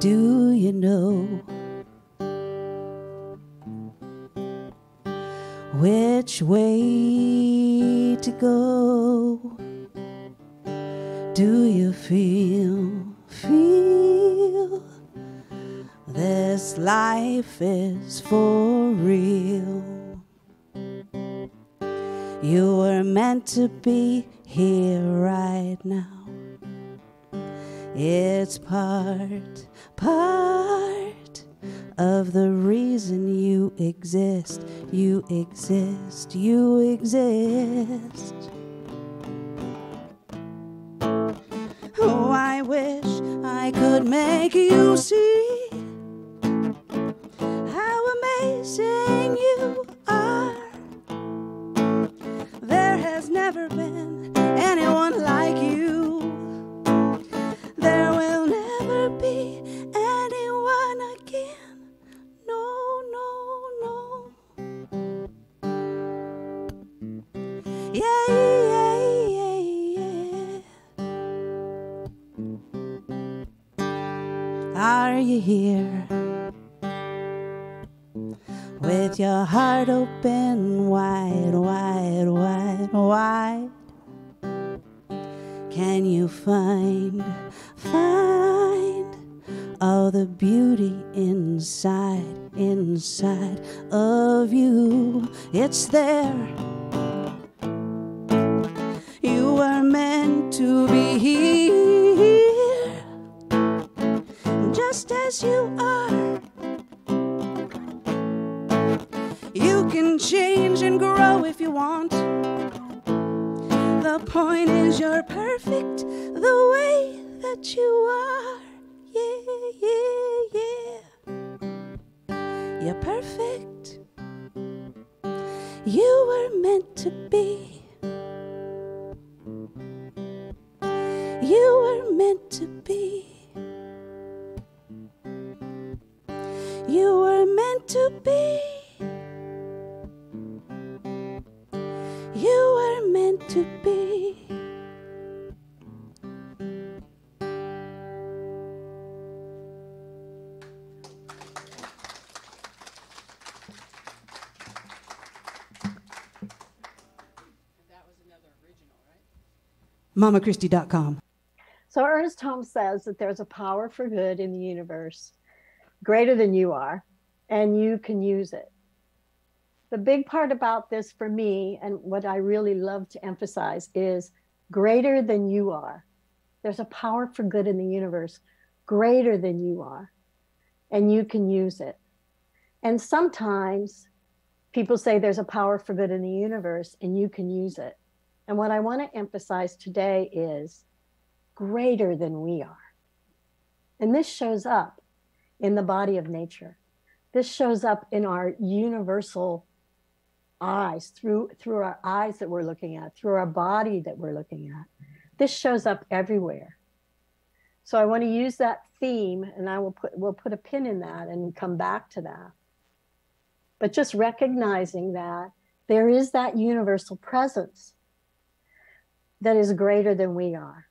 Do you know which way to go? Do you feel this life is for real? You were meant to be here right now. It's part of the reason you exist. You exist. Oh, I wish I could make you see how amazing you are. There has never been anyone like you. There will never be anyone again. No, no, no. Yeah, yeah, yeah, yeah. Are you here with your heart open wide, wide, wide, wide? Can you find all the beauty inside of you? It's there. You were meant to be here, just as you are. You can change and grow if you want. The point is you're perfect the way that you are. Yeah, yeah, yeah. You're perfect. You were meant to be. You were meant to be. You were meant to be. You were meant to be. MamaChristie.com. So Ernest Holmes says that there's a power for good in the universe greater than you are, and you can use it. The big part about this for me, and what I really love to emphasize, is greater than you are. There's a power for good in the universe greater than you are, and you can use it. And sometimes people say there's a power for good in the universe and you can use it. And what I want to emphasize today is greater than we are. And this shows up in the body of nature. This shows up in our universal eyes, through our eyes that we're looking at, through our body that we're looking at. This shows up everywhere. So I want to use that theme, and we'll put a pin in that and come back to that. But just recognizing that there is that universal presence that is greater than we are,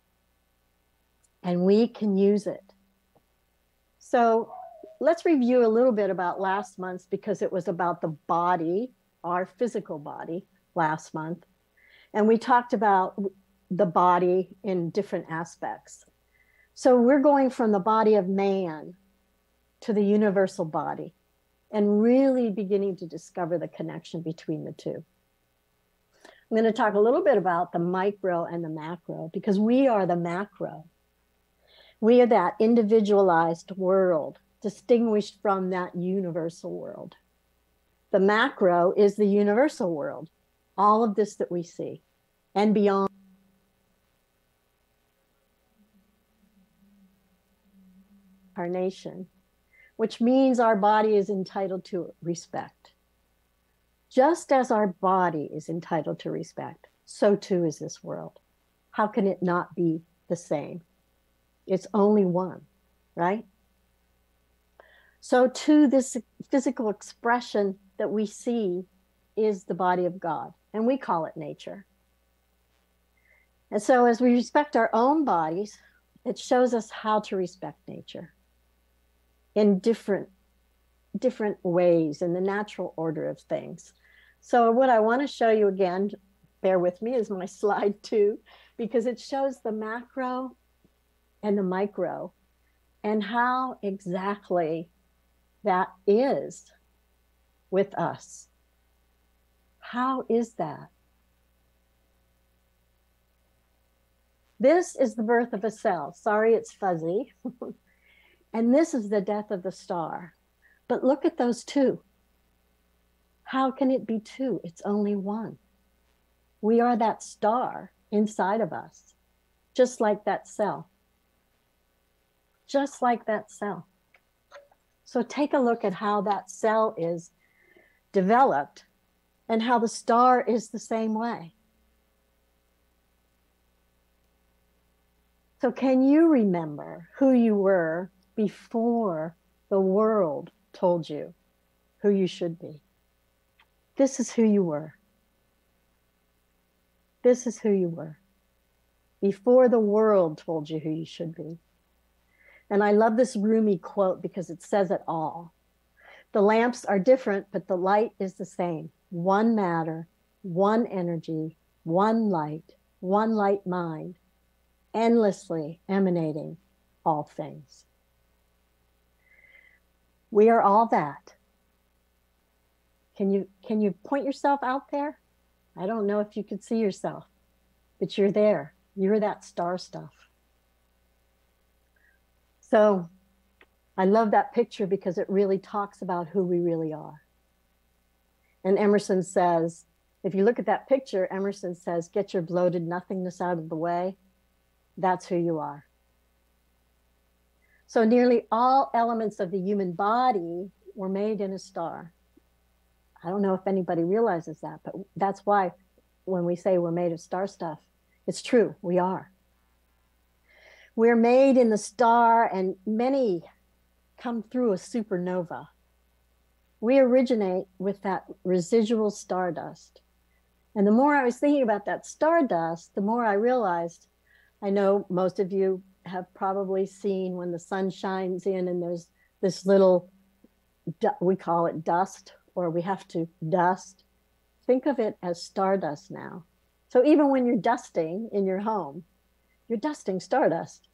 and we can use it. So let's review a little bit about last month, because it was about the body, our physical body, last month. And we talked about the body in different aspects. So we're going from the body of man to the universal body, and really beginning to discover the connection between the two. I'm going to talk a little bit about the micro and the macro, because we are the macro. We are that individualized world, distinguished from that universal world. The macro is the universal world, all of this that we see, and beyond. Incarnation, which means our body is entitled to respect. Just as our body is entitled to respect, so too is this world. How can it not be the same? It's only one, right? So too, this physical expression that we see is the body of God, and we call it nature. And so as we respect our own bodies, it shows us how to respect nature. in different ways in the natural order of things. So what I want to show you again, bear with me, is my slide 2, because it shows the macro and the micro and how exactly that is with us. How is that? This is the birth of a cell. Sorry, it's fuzzy. And this is the death of the star. But look at those two. How can it be two? It's only one. We are that star inside of us, just like that cell. Just like that cell. So take a look at how that cell is developed and how the star is the same way. So can you remember who you were before the world told you who you should be? This is who you were. This is who you were before the world told you who you should be. And I love this Rumi quote because it says it all. The lamps are different, but the light is the same. One matter, one energy, one light mind, endlessly emanating all things. We are all that. Can you point yourself out there? I don't know if you could see yourself, but you're there. You're that star stuff. So I love that picture because it really talks about who we really are. And Emerson says, if you look at that picture, Emerson says, get your bloated nothingness out of the way. That's who you are. So nearly all elements of the human body were made in a star. I don't know if anybody realizes that, but that's why when we say we're made of star stuff, it's true, we are. We're made in the star, and many come through a supernova. We originate with that residual stardust. And the more I was thinking about that stardust, the more I realized, I know most of you have probably seen when the sun shines in and there's this little, we call it dust, or we have to dust. Think of it as stardust now. So even when you're dusting in your home, you're dusting stardust.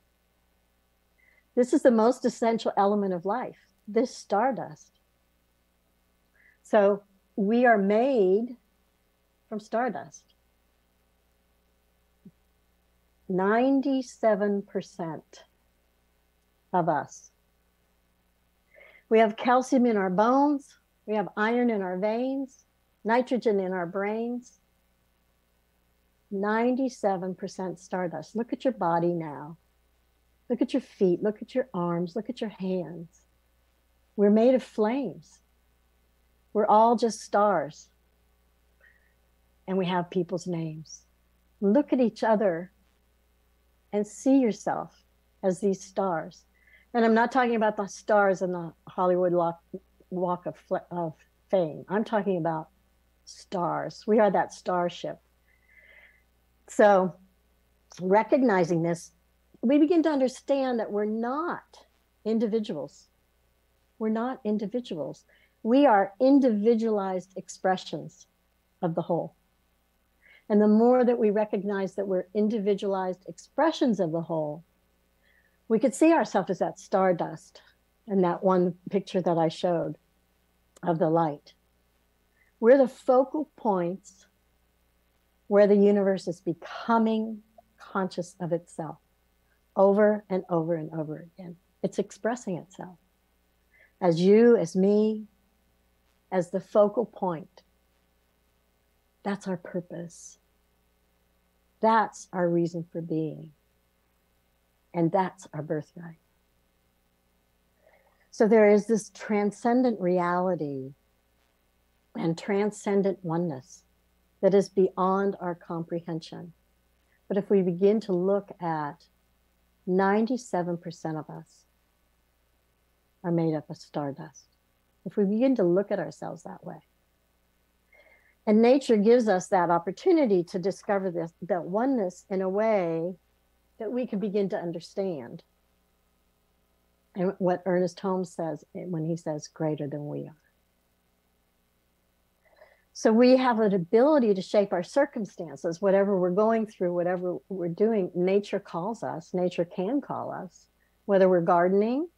This is the most essential element of life, this stardust. So we are made from stardust. 97% of us. We have calcium in our bones. We have iron in our veins, nitrogen in our brains. 97% stardust. Look at your body now. Look at your feet. Look at your arms. Look at your hands. We're made of flames. We're all just stars. And we have people's names. Look at each other and see yourself as these stars. And I'm not talking about the stars in the Hollywood Walk of Fame. I'm talking about stars. We are that starship. So recognizing this, we begin to understand that we're not individuals. We're not individuals. We are individualized expressions of the whole. And the more that we recognize that we're individualized expressions of the whole, we could see ourselves as that stardust in that one picture that I showed of the light. We're the focal points where the universe is becoming conscious of itself over and over and over again. It's expressing itself as you, as me, as the focal point. That's our purpose. That's our reason for being. And that's our birthright. So there is this transcendent reality and transcendent oneness that is beyond our comprehension. But if we begin to look at 97% of us are made up of stardust. If we begin to look at ourselves that way. And nature gives us that opportunity to discover this, that oneness in a way that we can begin to understand. And what Ernest Holmes says when he says greater than we are. So we have an ability to shape our circumstances, whatever we're going through, whatever we're doing. Nature calls us, nature can call us, whether we're gardening,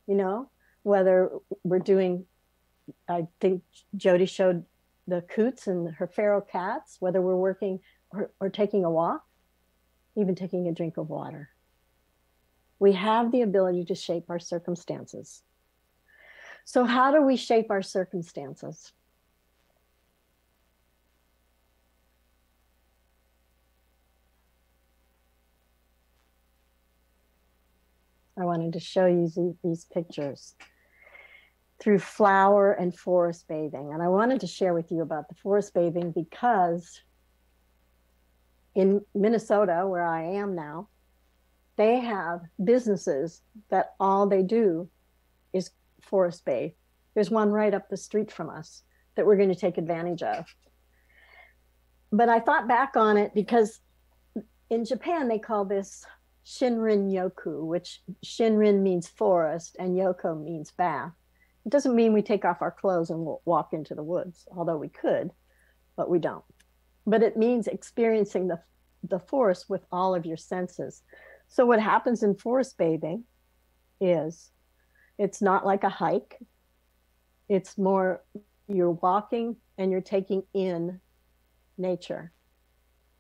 you know, whether we're doing, I think Jody showed the coots and her feral cats, whether we're working or taking a walk, even taking a drink of water. We have the ability to shape our circumstances. So how do we shape our circumstances? I wanted to show you these pictures through flower and forest bathing. And I wanted to share with you about the forest bathing because in Minnesota, where I am now, they have businesses that all they do is forest bathe. There's one right up the street from us that we're going to take advantage of. But I thought back on it because in Japan, they call this Shinrin Yoku, which Shinrin means forest and Yoko means bath. It doesn't mean we take off our clothes and we'll walk into the woods, although we could, but we don't. But it means experiencing the forest with all of your senses. So what happens in forest bathing is it's not like a hike. It's more you're walking and you're taking in nature.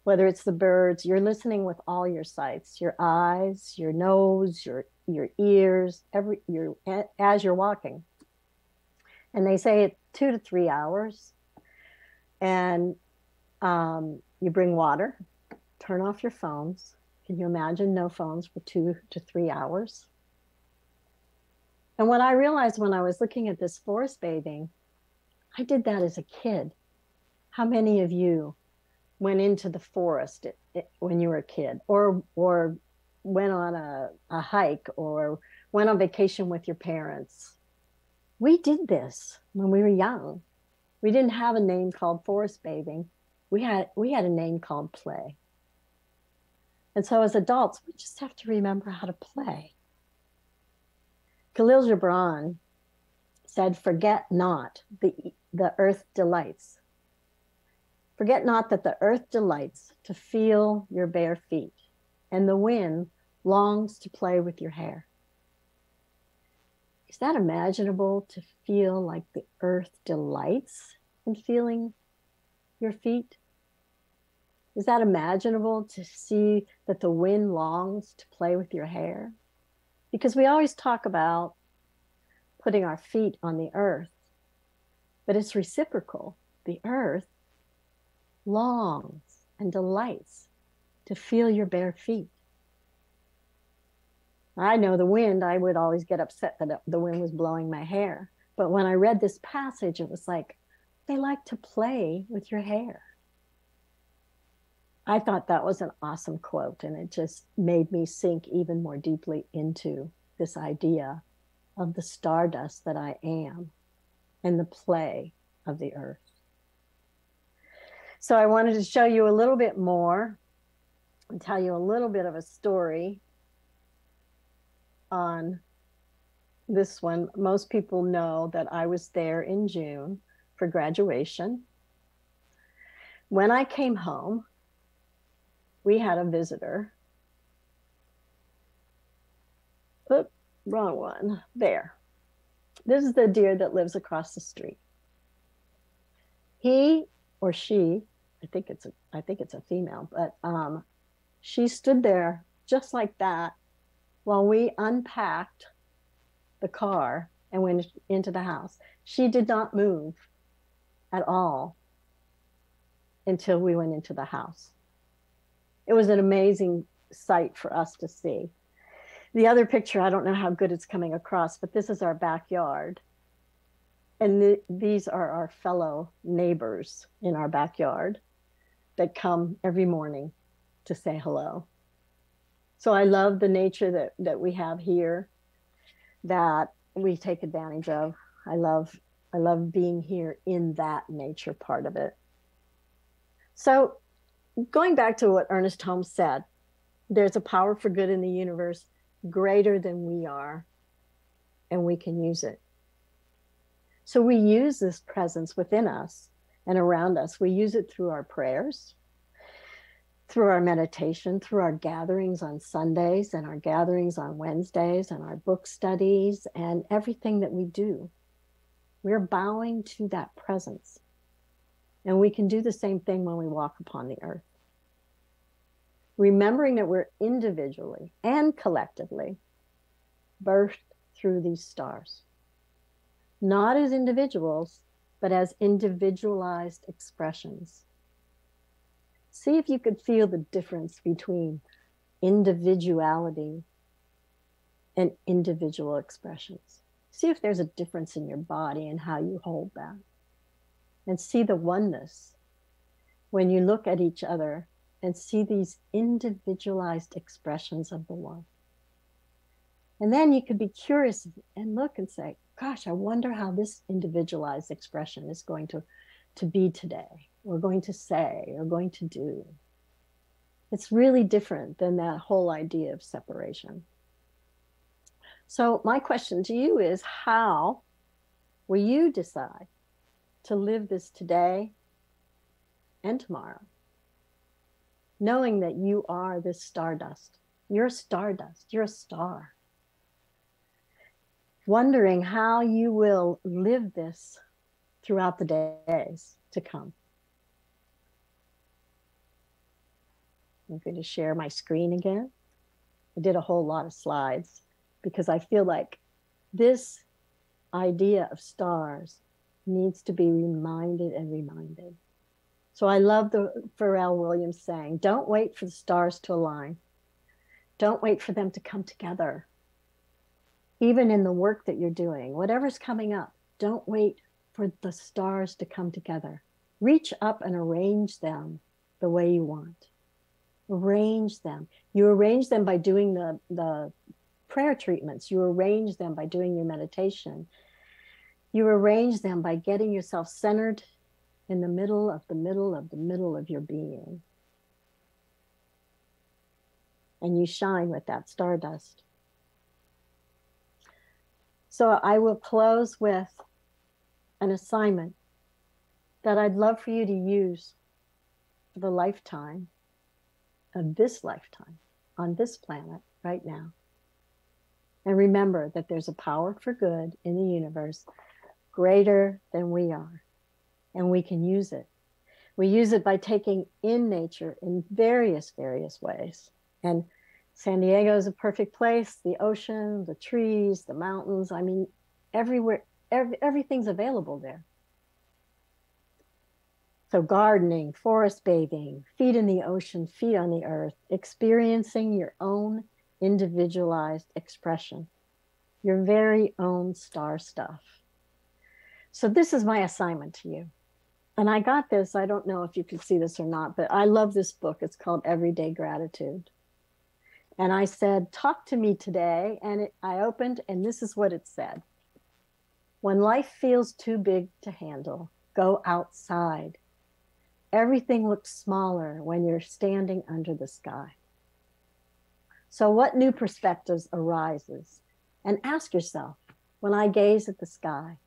Whether it's the birds, you're listening with all your sights, your eyes, your nose, your ears, as you're walking. And they say it's 2 to 3 hours. And you bring water, turn off your phones. Can you imagine no phones for 2 to 3 hours? And what I realized when I was looking at this forest bathing, I did that as a kid. How many of you went into the forest when you were a kid, or went on a hike, or went on vacation with your parents? We did this when we were young. We didn't have a name called forest bathing. We had a name called play. And so as adults, we just have to remember how to play. Khalil Gibran said, "Forget not the earth delights. Forget not that the earth delights to feel your bare feet, and the wind longs to play with your hair." Is that imaginable, to feel like the earth delights in feeling your feet? Is that imaginable, to see that the wind longs to play with your hair? Because we always talk about putting our feet on the earth, but it's reciprocal. The earth longs and delights to feel your bare feet. I know the wind, I would always get upset that the wind was blowing my hair. But when I read this passage, it was like, they like to play with your hair. I thought that was an awesome quote, and it just made me sink even more deeply into this idea of the stardust that I am and the play of the earth. So I wanted to show you a little bit more and tell you a little bit of a story on this one. Most people know that I was there in June for graduation. When I came home, we had a visitor. Oops, wrong one. There. This is the deer that lives across the street. He or she, I think it's a female, but she stood there just like that while we unpacked the car and went into the house. She did not move at all until we went into the house. It was an amazing sight for us to see. The other picture, I don't know how good it's coming across, but this is our backyard. And these are our fellow neighbors in our backyard that come every morning to say hello. So I love the nature that we have here, that we take advantage of. I love being here in that nature part of it. So going back to what Ernest Holmes said, there's a power for good in the universe. greater than we are, and we can use it. So we use this presence within us and around us. We use it through our prayers, through our meditation, through our gatherings on Sundays and our gatherings on Wednesdays and our book studies and everything that we do. We're bowing to that presence. And we can do the same thing when we walk upon the earth. Remembering that we're individually and collectively birthed through these stars. Not as individuals, but as individualized expressions. See if you could feel the difference between individuality and individual expressions. See if there's a difference in your body and how you hold that. And see the oneness when you look at each other and see these individualized expressions of the one. And then you could be curious and look and say, gosh, I wonder how this individualized expression is going to be today, or going to say, or going to do. It's really different than that whole idea of separation. So my question to you is, how will you decide to live this today and tomorrow, knowing that you are this stardust? You're stardust, you're a star. Wondering how you will live this throughout the days to come. I'm going to share my screen again. I did a whole lot of slides because I feel like this idea of stars needs to be reminded and reminded. So I love the Pharrell Williams saying, don't wait for the stars to align. Don't wait for them to come together. Even in the work that you're doing, whatever's coming up, don't wait for the stars to come together. Reach up and arrange them the way you want. Arrange them. You arrange them by doing the prayer treatments. You arrange them by doing your meditation. You arrange them by getting yourself centered in the middle of the middle of the middle of your being. And you shine with that stardust. So I will close with an assignment that I'd love for you to use for the lifetime of this lifetime on this planet right now. And remember that there's a power for good in the universe greater than we are, and we can use it. We use it by taking in nature in various ways. And San Diego is a perfect place. The ocean, the trees, the mountains. I mean, everywhere, everything's available there. So gardening, forest bathing, feet in the ocean, feet on the earth, experiencing your own individualized expression, your very own star stuff. So this is my assignment to you. And I got this, I don't know if you can see this or not, but I love this book. It's called Everyday Gratitude. And I said, talk to me today. And I opened, and this is what it said. When life feels too big to handle, go outside. Everything looks smaller when you're standing under the sky. So what new perspectives arises? And ask yourself, when I gaze at the sky,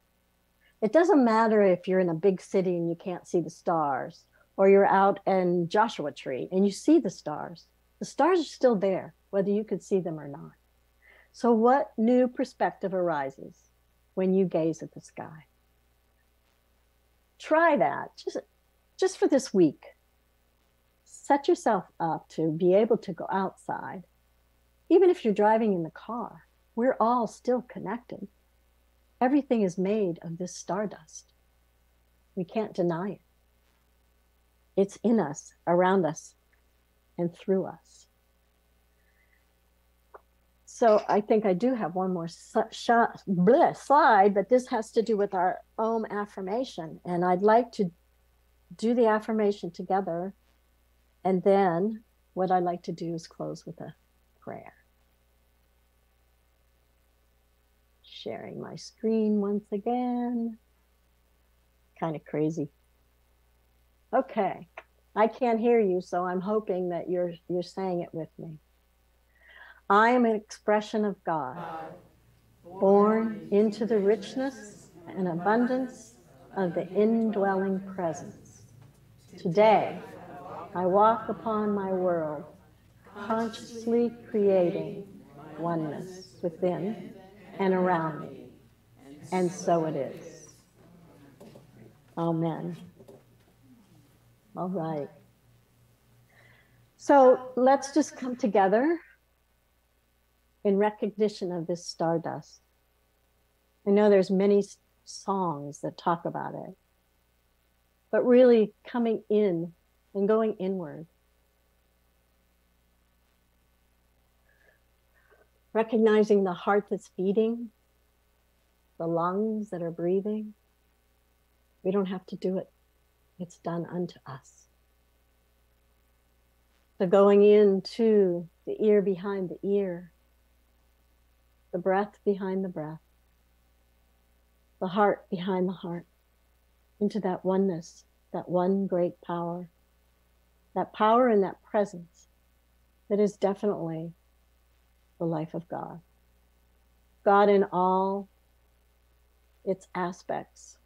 it doesn't matter if you're in a big city and you can't see the stars, or you're out in Joshua Tree and you see the stars. The stars are still there, whether you could see them or not. So what new perspective arises when you gaze at the sky? Try that just for this week. Set yourself up to be able to go outside. Even if you're driving in the car, we're all still connected. Everything is made of this stardust. We can't deny it. It's in us, around us, and through us. So I think I do have one more slide, but this has to do with our Om affirmation. And I'd like to do the affirmation together. And then what I'd like to do is close with a prayer. Sharing my screen once again. Kind of crazy. Okay, I can't hear you, so I'm hoping that you're saying it with me. I am an expression of God, born into the richness and abundance of the indwelling presence. Today, I walk upon my world, consciously creating oneness within and around me. And so it is. Amen. All right. So let's just come together in recognition of this stardust. I know there's many songs that talk about it, but really coming in and going inward. Recognizing the heart that's beating, the lungs that are breathing. We don't have to do it. It's done unto us. So going into the ear behind the ear, the breath behind the breath, the heart behind the heart, into that oneness, that one great power, that power and that presence that is definitely the life of God. God in all its aspects,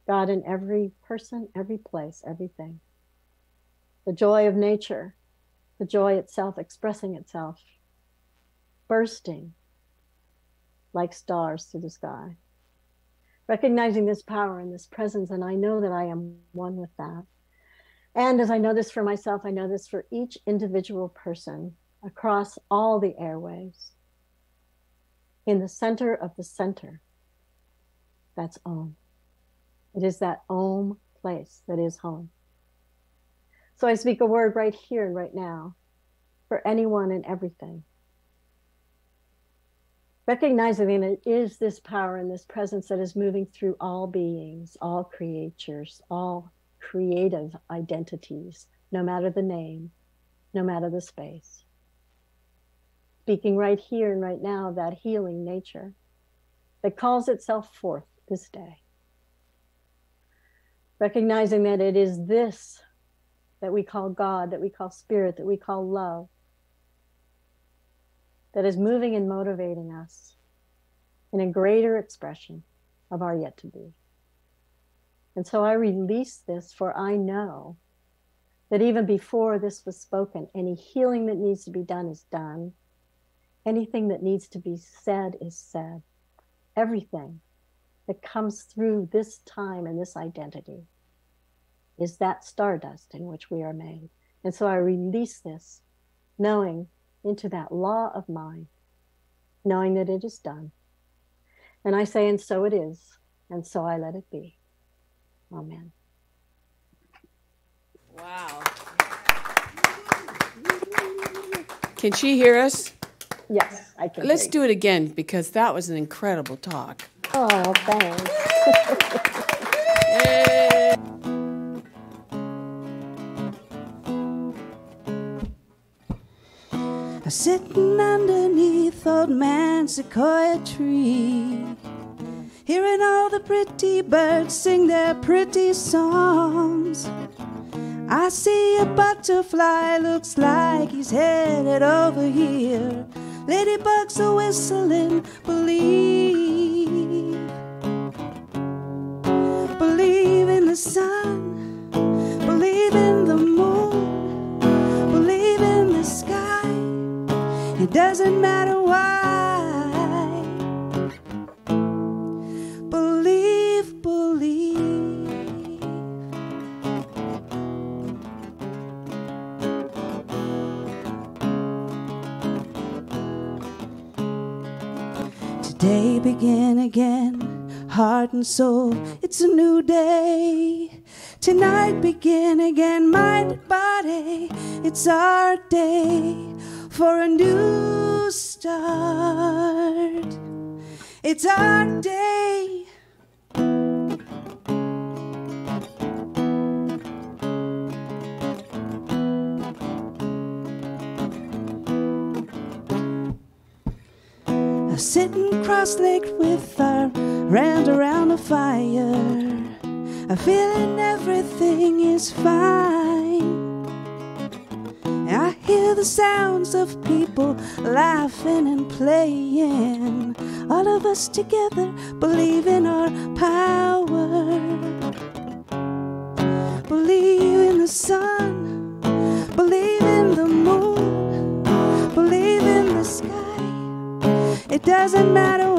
God in every person, every place, everything. The joy of nature, the joy itself expressing itself, bursting like stars through the sky. Recognizing this power and this presence, and I know that I am one with that. And as I know this for myself, I know this for each individual person across all the airwaves. In the center of the center, that's Om. It is that Om place that is home. So I speak a word right here and right now for anyone and everything. Recognizing that it is this power and this presence that is moving through all beings, all creatures, all creative identities, no matter the name, no matter the space. Speaking right here and right now, that healing nature that calls itself forth this day. Recognizing that it is this that we call God, that we call spirit, that we call love, that is moving and motivating us in a greater expression of our yet to be. And so I release this, for I know that even before this was spoken, any healing that needs to be done is done. Anything that needs to be said is said. Everything that comes through this time and this identity is that stardust in which we are made. And so I release this, knowing into that law of mind, knowing that it is done. And I say, and so it is, and so I let it be. Amen. Wow. Can she hear us? Yes, I can. Let's do it again, because that was an incredible talk. Oh, thanks. Yay. Sitting underneath old man sequoia tree, hearing all the pretty birds sing their pretty songs. I see a butterfly, looks like he's headed over here. Ladybugs are whistling, believe in the sun, believe in the moon, believe in the sky. It doesn't matter why. Believe, believe. Today begin again, heart and soul, it's a new day. Tonight begin again, mind and body, it's our day. For a new start, it's our day. Sitting cross-legged with our hands around the fire, I'm feeling everything is fine. I hear the sounds of people laughing and playing. All of us together believe in our power. Believe in the sun, believe in the moon, believe in the sky. It doesn't matter